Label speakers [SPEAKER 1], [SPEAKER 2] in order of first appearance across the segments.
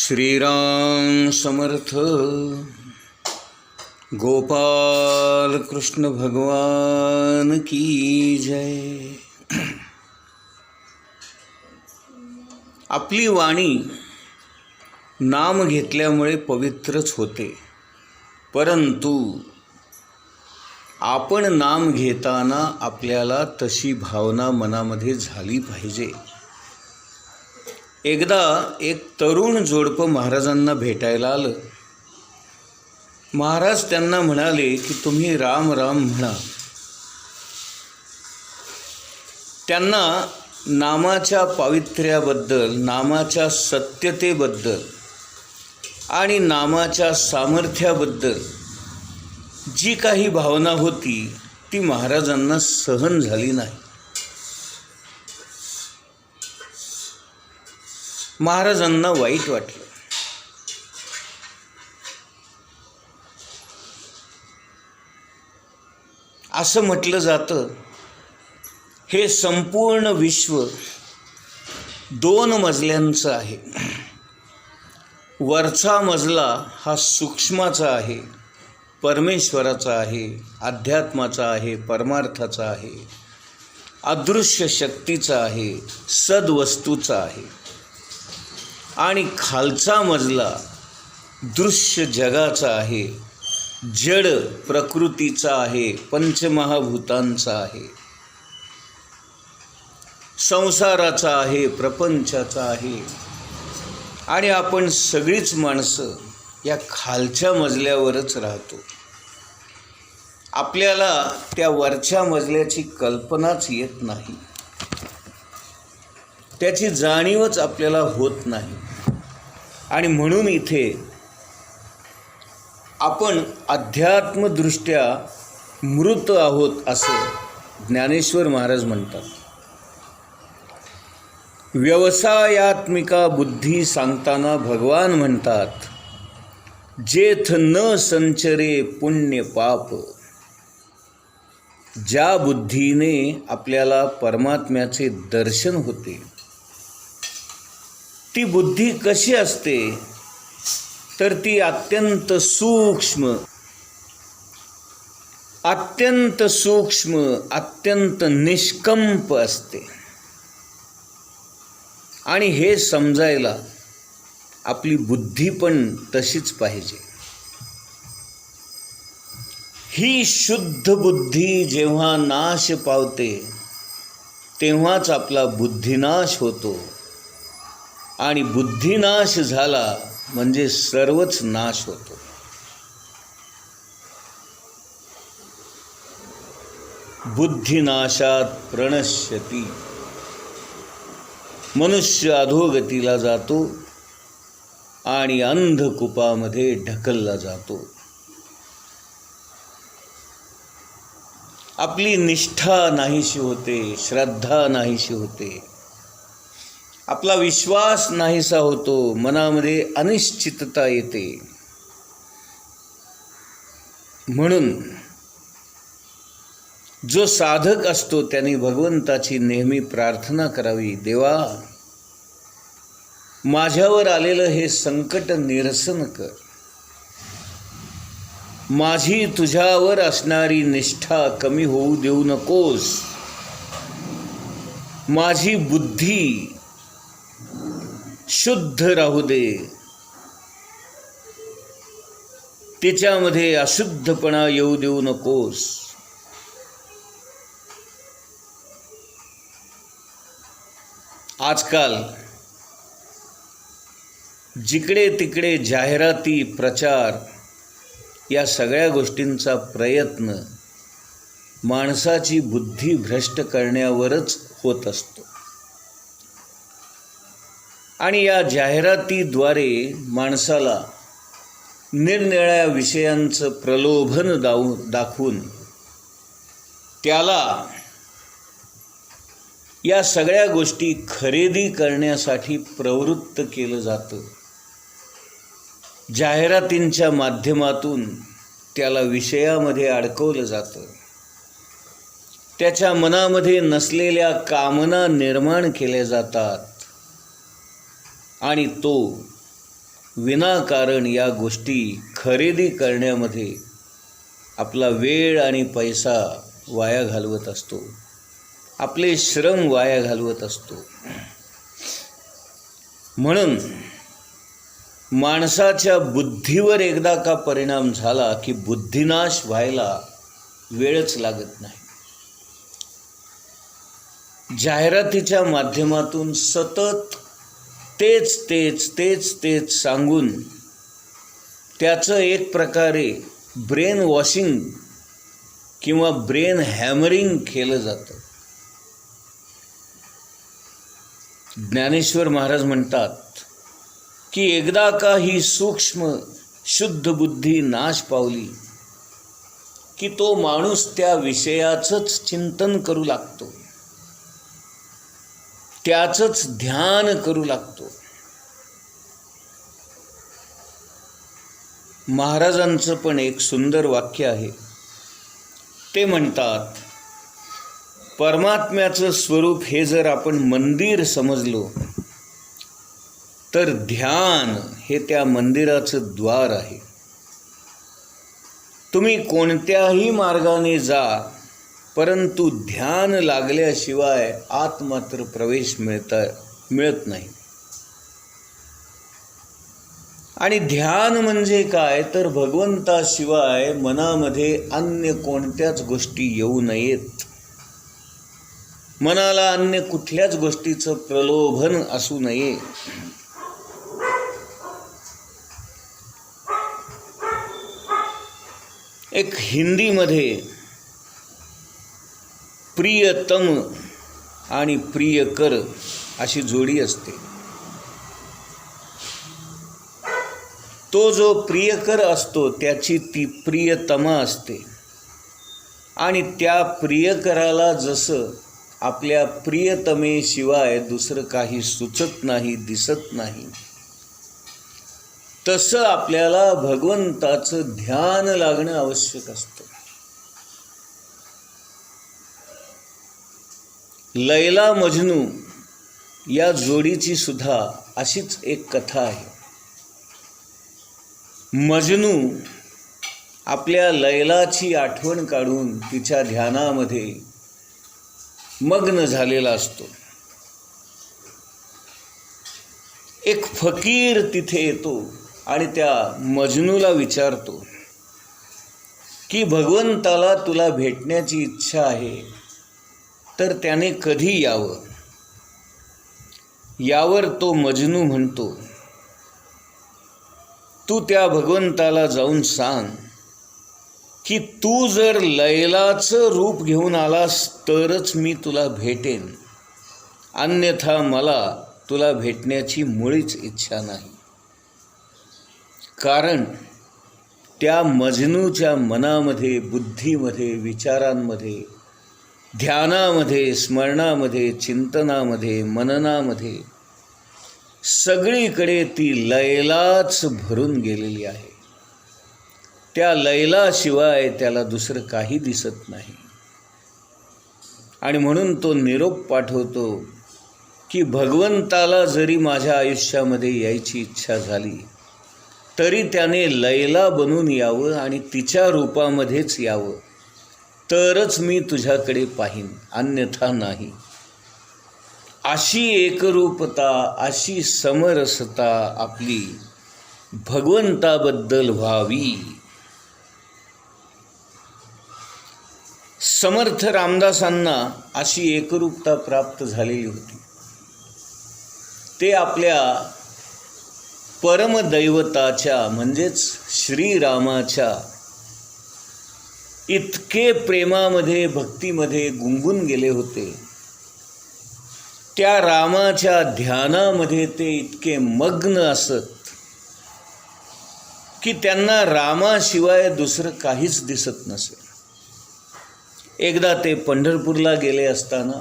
[SPEAKER 1] श्रीराम समर्थ. गोपाल कृष्ण भगवान की जय. आपली वाणी नाम घेतल्यामुळे पवित्रच होते, परंतु आपण नाम घेताना आपल्याला तशी भावना मनामध्ये झाली पाहिजे. एकदा एक तरुण जोडपं महाराजांना भेटायला आलं. महाराज त्यांना म्हणाले की तुम्ही राम राम म्हणा. त्यांना नामाच्या पावित्र्याबद्दल, नामाच्या सत्यतेबद्दल आणि नामाच्या सामर्थ्याबद्दल जी काही भावना होती ती महाराजांना सहन झाली नाही. महाराजांना वाईट वाटलं. असं म्हटलं जातं, हे संपूर्ण विश्व 2 मजल्यांचं आहे. वरचा मजला हा सूक्ष्माचा आहे, परमेश्वराचा आहे, अध्यात्माचा आहे, परमार्थाचा आहे, अदृश्य शक्तीचा आहे, सद्वस्तूचा आहे. आणि खालचा मजला दृश्य जगाचा आहे, जड प्रकृतीचा आहे, पंचमहाभूतांचा आहे, संसाराचा आहे, प्रपंचाचा आहे. आणि आपण सगळीच माणसं या खालच्या मजल्यावरच राहतो. आपल्याला त्या वरच्या मजल्याची कल्पनाच येत नाही, त्याची जाणीवच आपल्याला होत नाही. आणि म्हणून इथे आपण अध्यात्मदृष्ट्या मृत आहोत असं ज्ञानेश्वर महाराज म्हणतात. व्यवसायात्मिका बुद्धी सांगताना भगवान म्हणतात, जेथ न संचरे पुण्य पाप. ज्या बुद्धीने आपल्याला परमात्म्याचे दर्शन होते, ती बुद्धी कशी असते तर ती अत्यंत सूक्ष्म, अत्यंत निष्कंप असते. आणि हे समजायला आपली बुद्धी पण तशीच पाहिजे. ही शुद्ध बुद्धी जेव्हा नाश पावते तेव्हाच आपला बुद्धिनाश होतो. आणि बुद्धिनाश झाला म्हणजे सर्वच नाश होतो. बुद्धिनाशात प्रणश्यती. मनुष्य अधोगतीला जातो आणि अंधकूपामध्ये ढकलला जातो. आपली निष्ठा नाहीशी होते, श्रद्धा नाहीशी होते, आपला विश्वास नाहीसा होतो, मनामध्ये अनिश्चितता येते. म्हणून जो साधक असतो त्याने भगवंताची नेहमी प्रार्थना करावी, देवा माझ्यावर आलेलं हे संकट निरसन कर. माझी तुझ्यावर असणारी निष्ठा कमी होऊ देऊ नकोस. माझी बुद्धी शुद्ध राहू दे, तिच्यामध्ये अशुद्धपणा येऊ देऊ नकोस. आजकाल जिकडे तिकडे जाहिराती, प्रचार या सगळ्या गोष्टींचा प्रयत्न माणसाची बुद्धी भ्रष्ट करण्यावरच होत असतो. आणि या जाहिरातीद्वारे माणसाला निरनिराळ्या विषयांचं प्रलोभन दाखवून त्याला या सगळ्या गोष्टी खरेदी करण्यासाठी प्रवृत्त केलं जातं. जाहिरातींच्या माध्यमातून त्याला विषयामध्ये अडकवलं जातं. त्याच्या मनामध्ये नसलेल्या कामना निर्माण केल्या जातात आणि तो विनाकारण या गोष्टी खरेदी करण्यामध्ये आपला वेळ आणि पैसा वाया घालवत असतो, आपले श्रम वाया घालवत असतो. म्हणून माणसाच्या बुद्धीवर एकदा का परिणाम झाला की बुद्धिनाश व्हायला वेळच लागत नाही. जाहिरातीच्या माध्यमातून सतत तेच सांगून त्याचं एक प्रकारे ब्रेन वॉशिंग किंवा ब्रेन हॅमरिंग केलं जातं. ज्ञानेश्वर महाराज म्हणतात की एकदा का ही सूक्ष्म शुद्ध बुद्धी नाश पावली की तो माणूस त्या विषयाचंच चिंतन करू लागतो, त्याचंच ध्यान करू लागतो. महाराजांचं पण एक सुंदर वाक्य आहे. ते म्हणतात, परमात्म्याचं स्वरूप हे जर आपण मंदिर समजलो तर ध्यान हे त्या मंदिराचं द्वार आहे. तुम्ही कोणत्याही मार्गाने जा, परंतु ध्यान लागल्याशिवाय आत मात्र प्रवेश मिळत नाही. आणि ध्यान म्हणजे काय तर भगवंताशिवाय मनामध्ये अन्य कोणत्याच गोष्टी येऊ नयेत, मनाला अन्य कुठल्याच गोष्टीचं प्रलोभन असू नये. एक हिंदीमध्ये प्रियतम आणि प्रियकर अशी जोडी असते. तो जो प्रियकर असतो त्याची ती प्रियतमा असते आणि त्या प्रियकराला जसं आपल्या प्रियतमेशिवाय दुसरं काही सुचत नाही, दिसत नाही, तसं आपल्याला भगवंताचं ध्यान लागणं आवश्यक असतं. लैला मजनू या जोडीची सुद्धा अशीच एक कथा आहे. मजनू आपल्या लैलाची आठवण काढून तिच्या ध्यानामध्ये मग्न झालेला असतो. एक फकीर तिथे येतो आणि त्या मजनूला विचारतो की भगवंताला तुला भेटण्याची इच्छा आहे तर त्याने कधी यावं. यावर तो मजनू म्हणतो, तू त्या भगवंताला जाऊन सांग की तू जर लैलाचं रूप घेऊन आलास तरच मी तुला भेटेन, अन्यथा मला तुला भेटण्याची मुळीच इच्छा नाही. कारण त्या मजनूच्या मनामध्ये, बुद्धीमध्ये, विचारांमध्ये, ध्यानामध्ये, स्मरणामध्ये, चिंतनामध्ये, मननामध्ये सगळीकडे ती लैलाच भरून गेलेली आहे. त्या लैलाशिवाय त्याला दुसरं काही दिसत नाही. आणि म्हणून तो निरोप पाठवतो की भगवंताला जरी माझ्या आयुष्यामध्ये यायची इच्छा झाली तरी त्याने लैला बनून यावं आणि तिच्या रूपामध्येच यावं, तरच मी तुझ्याकडे पाहीन, अन्यथा नाही. अशी एकरूपता, अशी समरसता आपली भगवंताबद्दल व्हावी. समर्थ रामदासांना अशी एकरूपता प्राप्त झालेली होती. ते आपल्या परमदैवताच्या म्हणजेच श्रीरामाच्या इतके प्रेमामध्ये, भक्तीमध्ये गुंगून गेले होते. त्या रामाच्या ध्यानामध्ये ते इतके मग्न असत की त्यांना रामाशिवाय दुसरं काहीच दिसत नसे. एकदा ते पंढरपूरला गेले असताना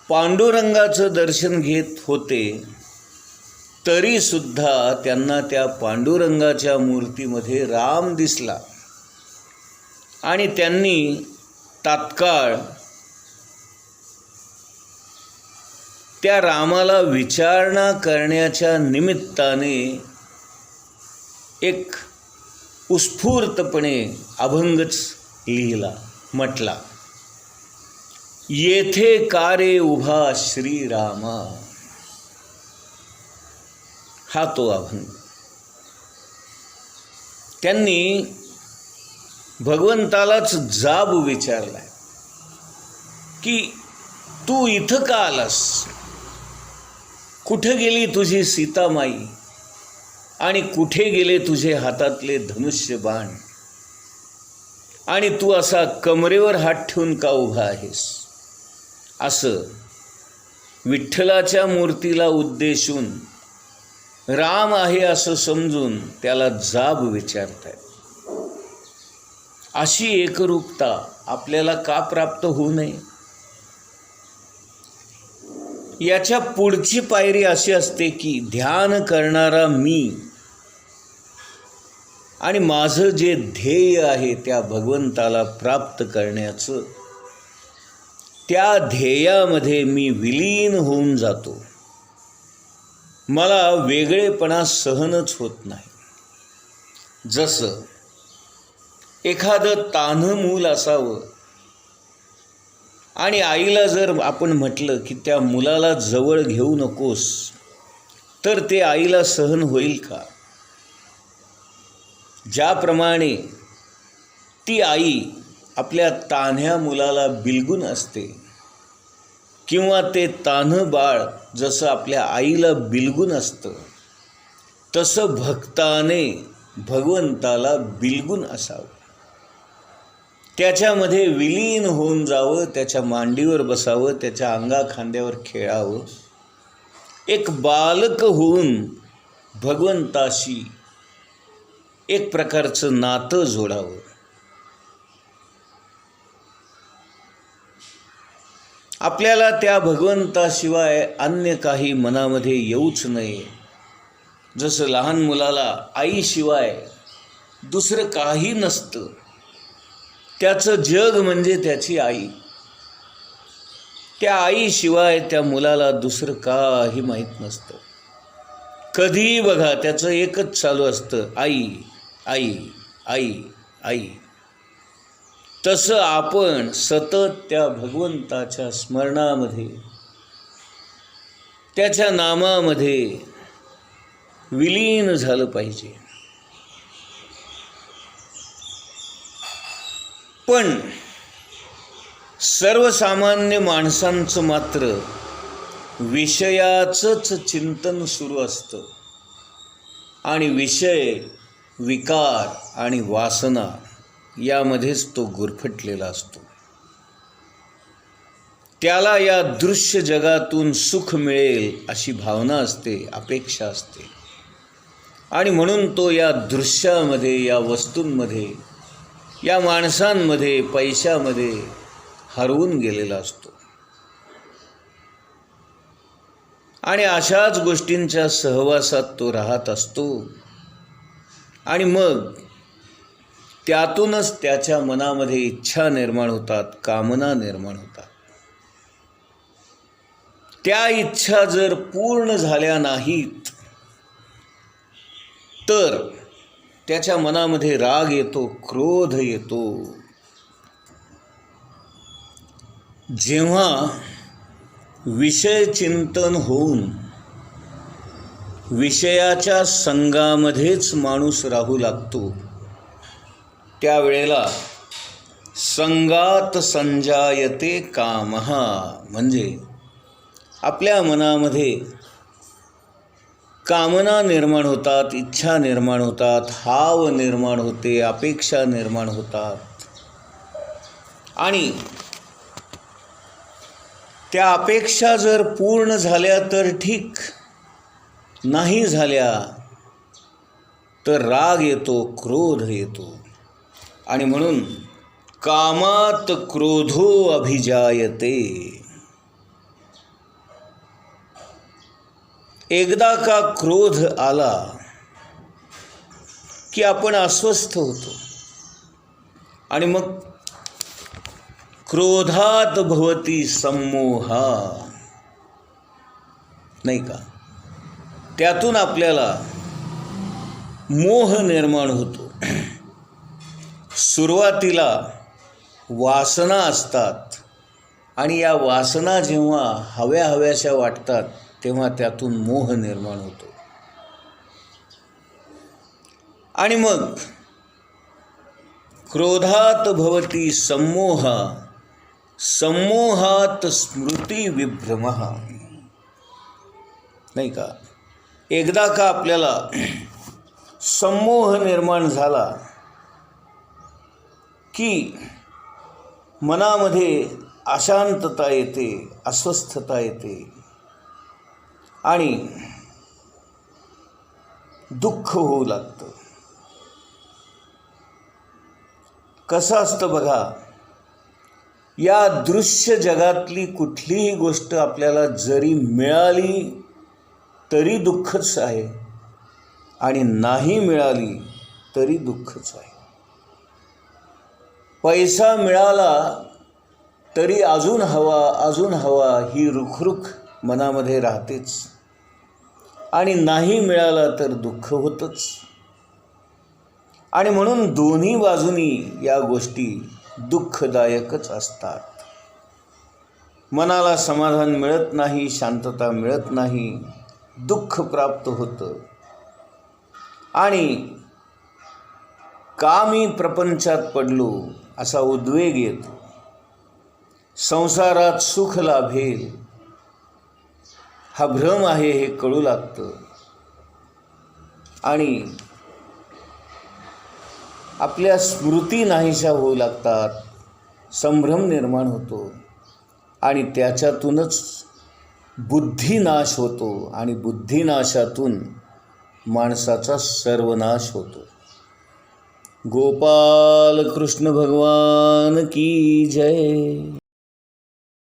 [SPEAKER 1] पांडुरंगाचं दर्शन घेत होते, तरीसुद्धा त्यांना त्या पांडुरंगाच्या मूर्तीमध्ये राम दिसला आणि त्यांनी तात्काळ त्या रामाला विचारणा करण्याच्या निमित्ताने एक उत्स्फूर्तपणे अभंगच लिहिला, म्हटला, येथे का रे उभा श्रीरामा. हा तो अभंग. त्यांनी भगवंतालाच जाब विचारलाय की तू इथं का आलास, कुठे गेली तुझी सीतामाई आणि कुठे गेले तुझे हातातले धनुष्य बाण, आणि तू असा कमरेवर हात ठेवून का उभा आहेस. असं विठ्ठलाच्या मूर्तीला उद्देशून राम आहे असं समजून त्याला जाब विचारतायत. अशी एकरूपता आपल्याला का प्राप्त होऊ नये. याच्या पुढची पायरी अशी असते की ध्यान करणारा मी आणि माझं जे ध्येय आहे त्या भगवंताला प्राप्त करण्याचं, त्या ध्येयामध्ये मी विलीन होऊन जातो. मला वेगळेपणा सहनच होत नाही. जसं एखादं तान्हं मूल असावं आणि आईला जर आपण म्हटलं की त्या मुलाला जवळ घेऊ नकोस, तर ते आईला सहन होईल का. ज्याप्रमाणे ती आई आपल्या तान्ह्या मुलाला बिलगून असते, किंवा ते तान्हं बाळ जसं आपल्या आईला बिलगून असतं, तसं भक्ताने भगवंताला बिलगून असावं. त्याच्यामध्ये विलीन होऊन जावं, त्याच्या मांडीवर बसावं, त्याच्या अंगाखांद्यावर खेळावं, एक बालक होऊन भगवंताशी एक प्रकारचं नातं जोडावं. आपल्याला त्या भगवंताशिवाय अन्य काही मनामध्ये येऊच नये. जसं लहान मुलाला आईशिवाय दुसरं काही नसतं, त्याचं जग म्हणजे त्याची आई. त्या आईशिवाय त्या मुलाला दुसरं काही माहीत नसतं. कधीही बघा त्याचं एकच चालू असतं, आई आई आई आई. तसं आपण सतत त्या भगवंताच्या स्मरणामध्ये, त्याच्या नामामध्ये विलीन झालं पाहिजे. पण सर्वसामान्य माणसांचं मात्र विषयाचंच चिंतन सुरू असतं आणि विषय, विकार आणि वासना यामध्येच तो गुरफटलेला असतो. त्याला या दृश्य जगातून सुख मिळेल अशी भावना असते, अपेक्षा असते, आणि म्हणून तो या दृश्यामध्ये, या वस्तूंमध्ये, या माणसांमध्ये, पैशामध्ये हरवून गेलेला असतो. आणि अशाच गोष्टींच्या सहवासात तो राहत असतो. आणि मग त्यातूनच त्याच्या मनामध्ये इच्छा निर्माण होतात, कामना निर्माण होतात. त्या इच्छा जर पूर्ण झाल्या नाहीत तर त्याच्या मनामध्ये राग येतो, क्रोध येतो. जेव्हा विषय चिंतन होऊन विषयाच्या संगामध्येच माणूस राहू लागतो, त्यावेळेला संगात संजायते कामः, म्हणजे आपल्या मनामध्ये कामना निर्माण होतात, इच्छा निर्माण होतात, हाव निर्माण होते, अपेक्षा निर्माण होतात. आणि त्या अपेक्षा जर पूर्ण झाल्या तर ठीक, नाही झाल्या तर राग येतो, क्रोध येतो. आणि म्हणून कामात क्रोधो अभिजायते. एकदा का क्रोध आला की आपण अस्वस्थ होतो. आणि मग क्रोधात भवती सम्मोहा. नाही का? त्यातून आपल्याला मोह निर्माण होतो. सुरुवातीला वासना असतात आणि या वासना जेव्हा हव्याशा वाटतात तेव्हा त्यातून मोह निर्माण होतो. आणि मग क्रोधात भवती सम्मोह, सम्मोहात स्मृती विभ्रमः. नाही का? एकदा का आपल्याला सम्मोह निर्माण झाला की मनामध्ये अशांतता येते, अस्वस्थता येते आणि दुःख होऊ लागतं. कसं असतं बघा, या दृश्य जगातली कुठलीही गोष्ट आपल्याला जरी मिळाली तरी दुःखच आहे आणि नाही मिळाली तरी दुःखच आहे. पैसा मिळाला तरी अजून हवा ही रुखरुख मनामध्ये राहतेच आणि नाही मिळाला तर दुःख होतंच. आणि म्हणून दोन्ही बाजूनी या गोष्टी दुःखदायकच असतात. मनाला समाधान मिळत नाही, शांतता मिळत नाही, दुःख प्राप्त होतं आणि का मी प्रपंचात पडलो असा उद्वेग येतो. संसारात सुख लाभेल हा भ्रम आहे हे कळू लागतं आणि आपल्या स्मृती नाहीशा होऊ लागतात, संभ्रम निर्माण होतो आणि त्याच्यातूनच बुद्धिनाश होतो आणि बुद्धिनाशातून माणसाचा सर्वनाश होतो. गोपाल कृष्ण भगवान की जय.